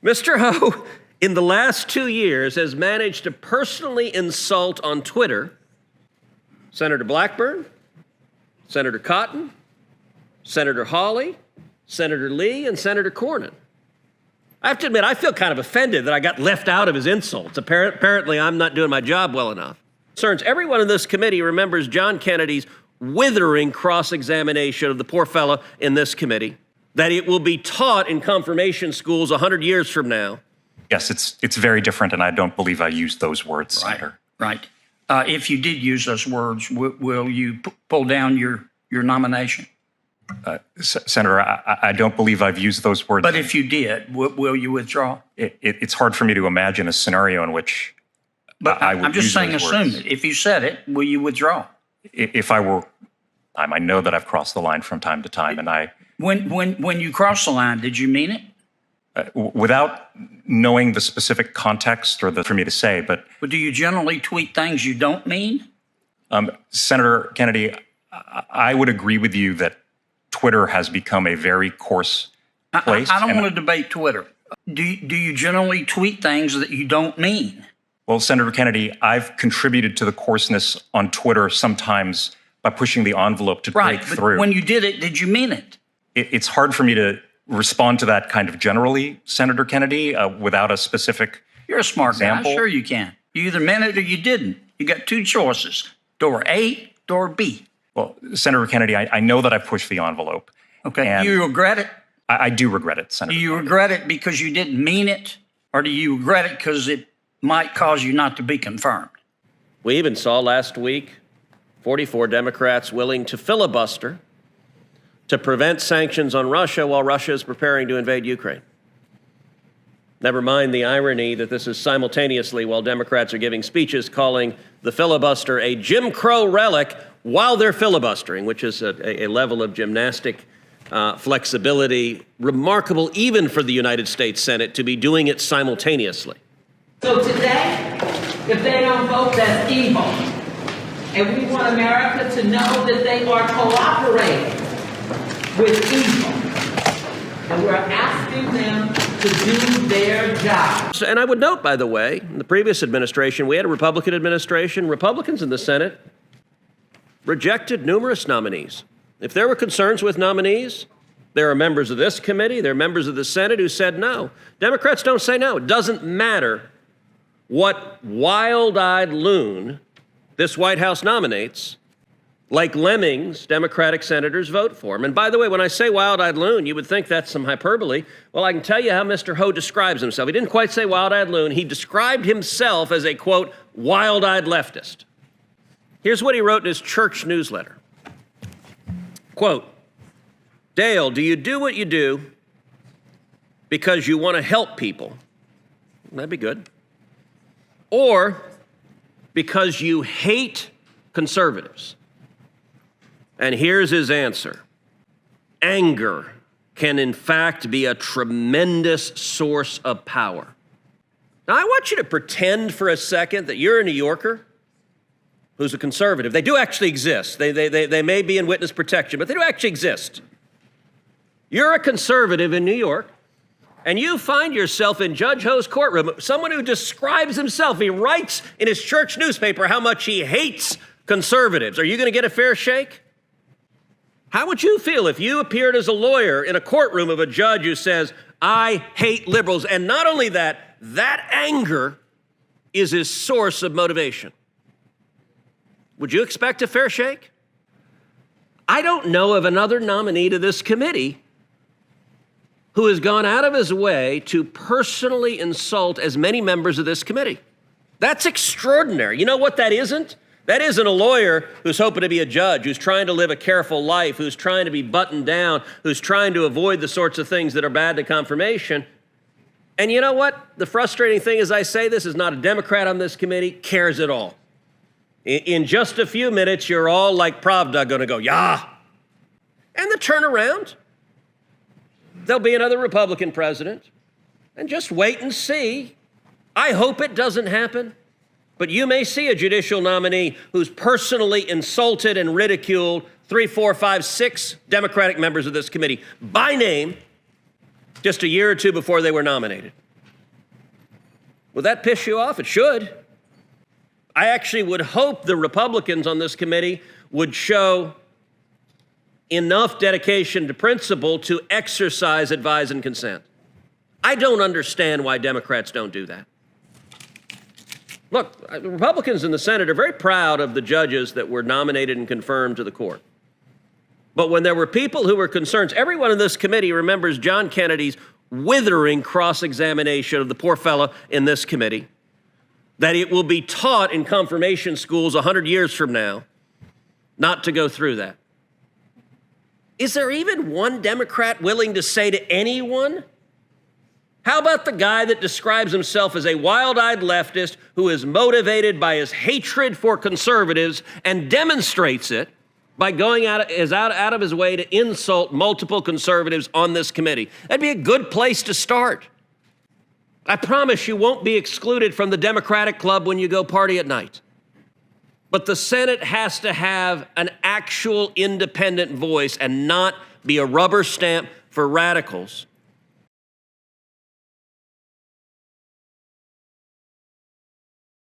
Mr. Ho, in the last 2 years, has managed to personally insult on Twitter Senator Blackburn, Senator Cotton, Senator Hawley, Senator Lee, and Senator Cornyn. I have to admit, I feel kind of offended that I got left out of his insults. Apparently, I'm not doing my job well enough. Concerns everyone in this committee remembers John Kennedy's withering cross-examination of the poor fellow in this committee, that it will be taught in confirmation schools 100 years from now. Yes, it's very different, and I don't believe I used those words, Senator. Right. If you did use those words, will you pull down your nomination? Senator, I don't believe I've used those words. But if you did, will you withdraw? It's hard for me to imagine a scenario in which I would use those words. I'm just saying, assume it. If you said it, will you withdraw? If I were, I know that I've crossed the line from time to time, and I. When you crossed the line, did you mean it? Without knowing the specific context or for me to say, but do you generally tweet things you don't mean? Senator Kennedy, I would agree with you that Twitter has become a very coarse place. I don't want to debate Twitter. Do you generally tweet things that you don't mean? Well, Senator Kennedy, I've contributed to the coarseness on Twitter sometimes by pushing the envelope to break through. Right, but when you did it, did you mean it? It's hard for me to respond to that kind of generally, Senator Kennedy, without a specific You're a smart example. guy. Sure you can. You either meant it or you didn't. You got two choices, door A, door B. Well, Senator Kennedy, I know that I've pushed the envelope. Okay. Do you regret it? I do regret it, Senator. Do you regret it because you didn't mean it, or do you regret it because it might cause you not to be confirmed? We even saw last week 44 Democrats willing to filibuster to prevent sanctions on Russia while Russia is preparing to invade Ukraine. Never mind the irony that this is simultaneously while Democrats are giving speeches calling the filibuster a Jim Crow relic while they're filibustering, which is a level of gymnastic flexibility remarkable even for the United States Senate to be doing it simultaneously. So today, if they don't vote, that's evil. And we want America to know that they are cooperating with evil. And we're asking them to do their job. And I would note, by the way, in the previous administration, we had a Republican administration. Republicans in the Senate rejected numerous nominees. If there were concerns with nominees, there are members of this committee, there are members of the Senate who said no. Democrats don't say no. It doesn't matter what wild-eyed loon this White House nominates. Like lemmings, Democratic senators vote for him. And by the way, when I say wild-eyed loon, you would think that's some hyperbole. Well, I can tell you how Mr. Ho describes himself. He didn't quite say wild-eyed loon. He described himself as a, quote, wild-eyed leftist. Here's what he wrote in his church newsletter. Quote, Dale, do you do what you do because you want to help people? That'd be good. Or because you hate conservatives? And here's his answer. Anger can in fact be a tremendous source of power. Now, I want you to pretend for a second that you're a New Yorker who's a conservative. They do actually exist. They may be in witness protection, but they do actually exist. You're a conservative in New York, and you find yourself in Judge Ho's courtroom, someone who describes himself, he writes in his church newspaper how much he hates conservatives. Are you going to get a fair shake? How would you feel if you appeared as a lawyer in a courtroom of a judge who says, I hate liberals, and not only that, that anger is his source of motivation? Would you expect a fair shake? I don't know of another nominee to this committee who has gone out of his way to personally insult as many members of this committee. That's extraordinary. You know what that isn't? That isn't a lawyer who's hoping to be a judge, who's trying to live a careful life, who's trying to be buttoned down, who's trying to avoid the sorts of things that are bad to confirmation. And you know what? The frustrating thing as I say this is not a Democrat on this committee cares at all. In just a few minutes, you're all like Pravda going to go, yeah. And the turnaround, there'll be another Republican president. And just wait and see. I hope it doesn't happen. But you may see a judicial nominee who's personally insulted and ridiculed 3, 4, 5, 6 Democratic members of this committee by name just a year or two before they were nominated. Would that piss you off? It should. I actually would hope the Republicans on this committee would show enough dedication to principle to exercise advise and consent. I don't understand why Democrats don't do that. Look, Republicans in the Senate are very proud of the judges that were nominated and confirmed to the court. But when there were people who were concerned, everyone in this committee remembers John Kennedy's withering cross-examination of the poor fellow in this committee, that it will be taught in confirmation schools 100 years from now not to go through that. Is there even one Democrat willing to say to anyone, how about the guy that describes himself as a wild-eyed leftist who is motivated by his hatred for conservatives and demonstrates it by going out of his way to insult multiple conservatives on this committee? That'd be a good place to start. I promise you won't be excluded from the Democratic Club when you go party at night. But the Senate has to have an actual independent voice and not be a rubber stamp for radicals